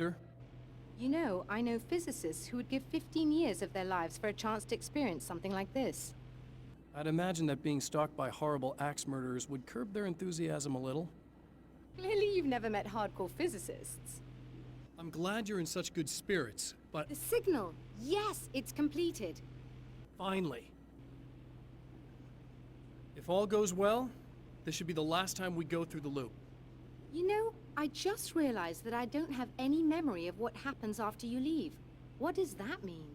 Doctor? You know, I know physicists who would give 15 years of their lives for a chance to experience something like this. I'd imagine that being stalked by horrible axe murderers would curb their enthusiasm a little. Clearly you've never met hardcore physicists. I'm glad you're in such good spirits, but The signal! Yes, it's completed. finally. If all goes well, this should be the last time we go through the loop. You know, I just realized that I don't have any memory of what happens after you leave. What does that mean?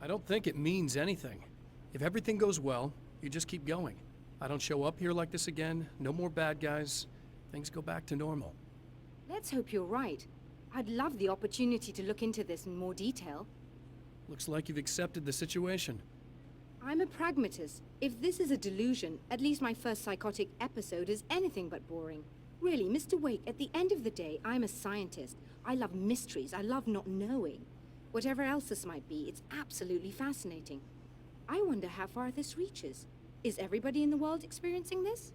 I don't think it means anything. If everything goes well, you just keep going. I don't show up here like this again, no more bad guys. Things go back to normal. Let's hope you're right. I'd love the opportunity to look into this in more detail. Looks like you've accepted the situation. I'm a pragmatist. If this is a delusion, at least my first psychotic episode is anything but boring. Really, Mr. Wake, at the end of the day, I'm a scientist. I love mysteries. I love not knowing. Whatever else this might be, it's absolutely fascinating. I wonder how far this reaches. Is everybody in the world experiencing this?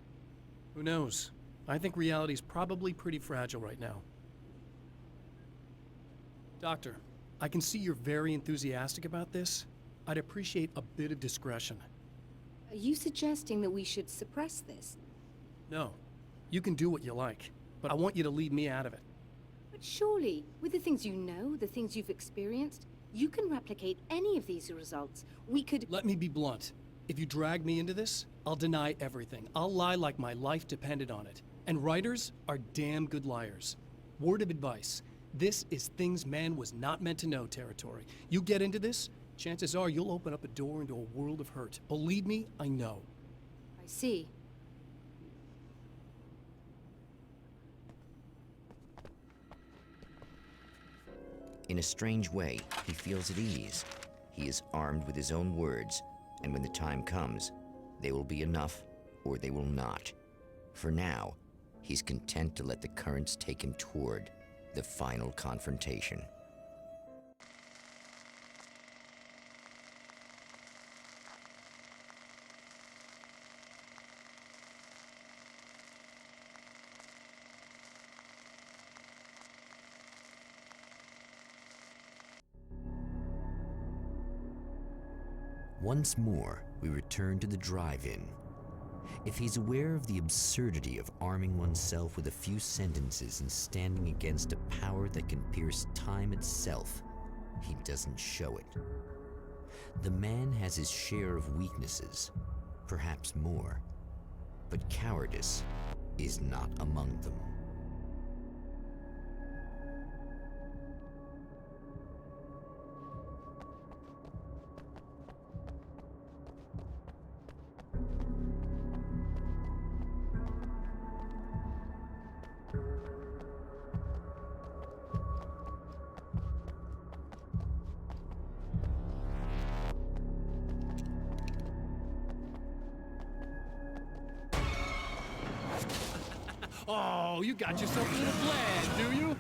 Who knows? I think reality's probably pretty fragile right now. Doctor, I can see you're very enthusiastic about this. I'd appreciate a bit of discretion. Are you suggesting that we should suppress this? No, you can do what you like, but I want you to leave me out of it. But surely, with the things you know, the things you've experienced, you can replicate any of these results. We could... Let me be blunt. If you drag me into this, I'll deny everything. I'll lie like my life depended on it. And writers are damn good liars. Word of advice. This is things man was not meant to know territory. You get into this, chances are you'll open up a door into a world of hurt. Believe me, I know. I see. In a strange way, he feels at ease. He is armed with his own words, and when the time comes, they will be enough or they will not. For now, he's content to let the currents take him toward the final confrontation. Once more, we return to the drive-in. If he's aware of the absurdity of arming oneself with a few sentences and standing against a power that can pierce time itself, he doesn't show it. The man has his share of weaknesses, perhaps more, but cowardice is not among them. Oh, you got yourself a little plan, do you?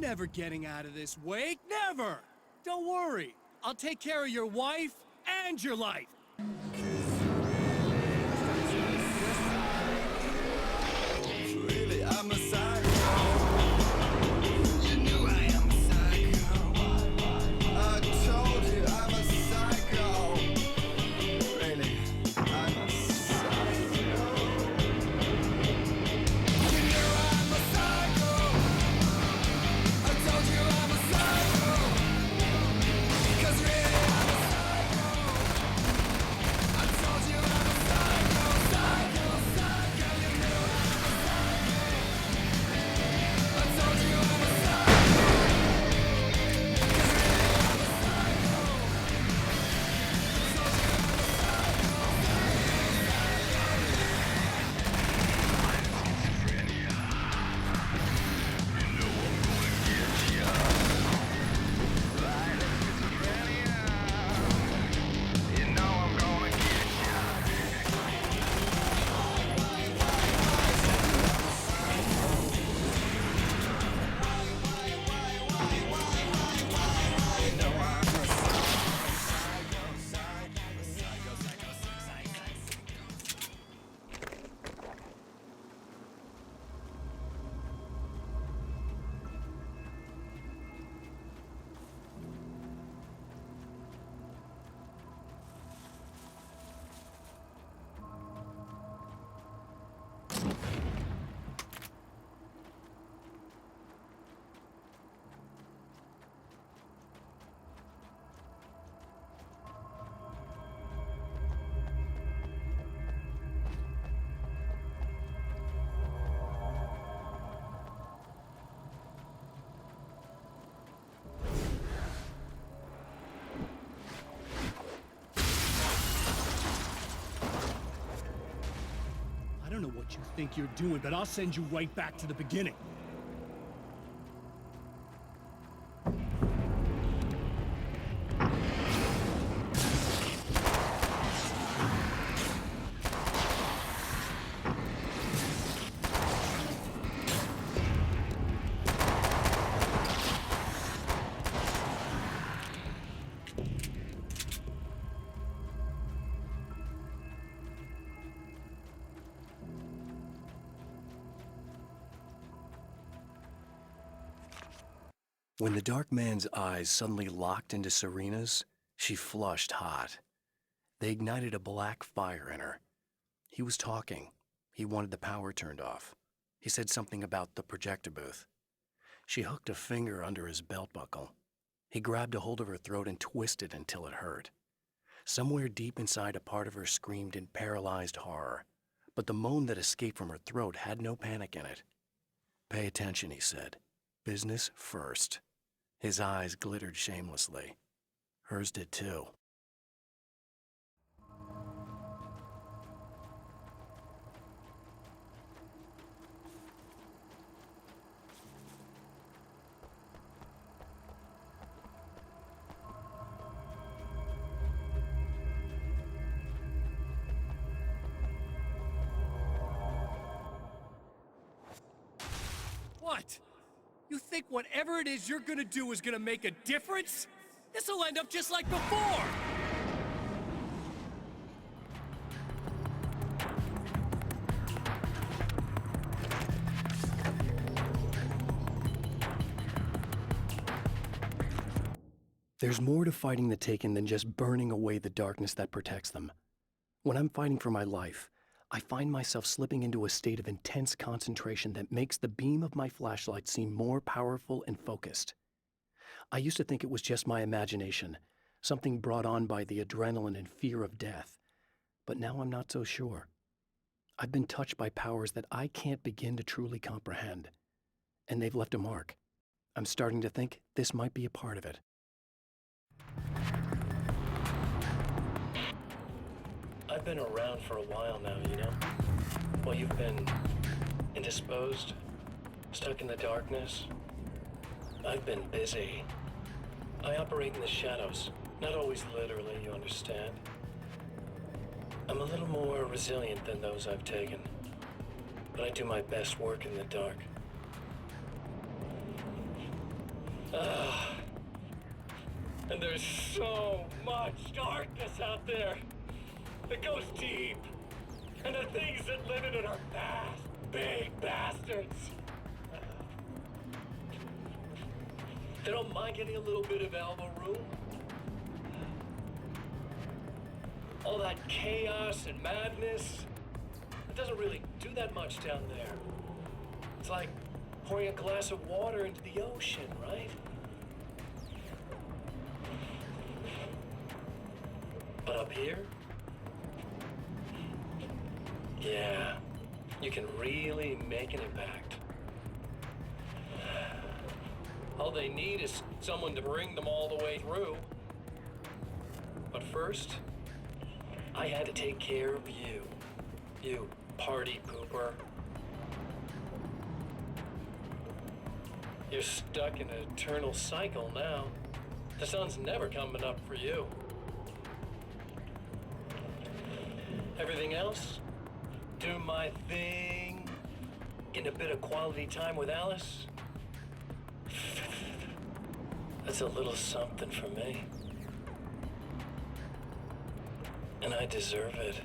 never getting out of this, Wake. Never! Don't worry. I'll take care of your wife and your life. Really, I'm a psycho. You knew I am a psycho. I told you I'm a psycho. Really, I'm a psycho. You knew I'm a psycho. I told you I'm a psycho. 'Cause really I'm a psycho. I told you I'm a psycho, psycho, psycho. You knew I'm a psycho. I told you I'm a psycho. 'Cause really I'm a psycho. I told you I'm a You know I'm gonna get I don't know what you think you're doing, but I'll send you right back to the beginning. When the dark man's eyes suddenly locked into Serena's, she flushed hot. They ignited a black fire in her. He was talking. He wanted the power turned off. He said something about the projector booth. She hooked a finger under his belt buckle. He grabbed a hold of her throat and twisted until it hurt. Somewhere deep inside, a part of her screamed in paralyzed horror, but the moan that escaped from her throat had no panic in it. "Pay attention," he said. "Business first." His eyes glittered shamelessly. Hers did too. What? You think whatever it is you're gonna do is gonna make a difference? This'll end up just like before! There's more to fighting the Taken than just burning away the darkness that protects them. When I'm fighting for my life, I find myself slipping into a state of intense concentration that makes the beam of my flashlight seem more powerful and focused. I used to think it was just my imagination, something brought on by the adrenaline and fear of death, but now I'm not so sure. I've been touched by powers that I can't begin to truly comprehend, and they've left a mark. I'm starting to think this might be a part of it. I've been around for a while now, you know? Well, you've been indisposed, stuck in the darkness. I've been busy. I operate in the shadows, not always literally, you understand? I'm a little more resilient than those I've taken, but I do my best work in the dark. And there's so much darkness out there that goes deep. And the things that live in it are fast, big bastards. They don't mind getting a little bit of elbow room. All that chaos and madness, it doesn't really do that much down there. It's like pouring a glass of water into the ocean, right? But up here, yeah, you can really make an impact. All they need is someone to bring them all the way through. But first, I had to take care of you. You party pooper. You're stuck in an eternal cycle now. The sun's never coming up for you. Everything else? Do my thing. Getting a bit of quality time with Alice. That's a little something for me. And I deserve it.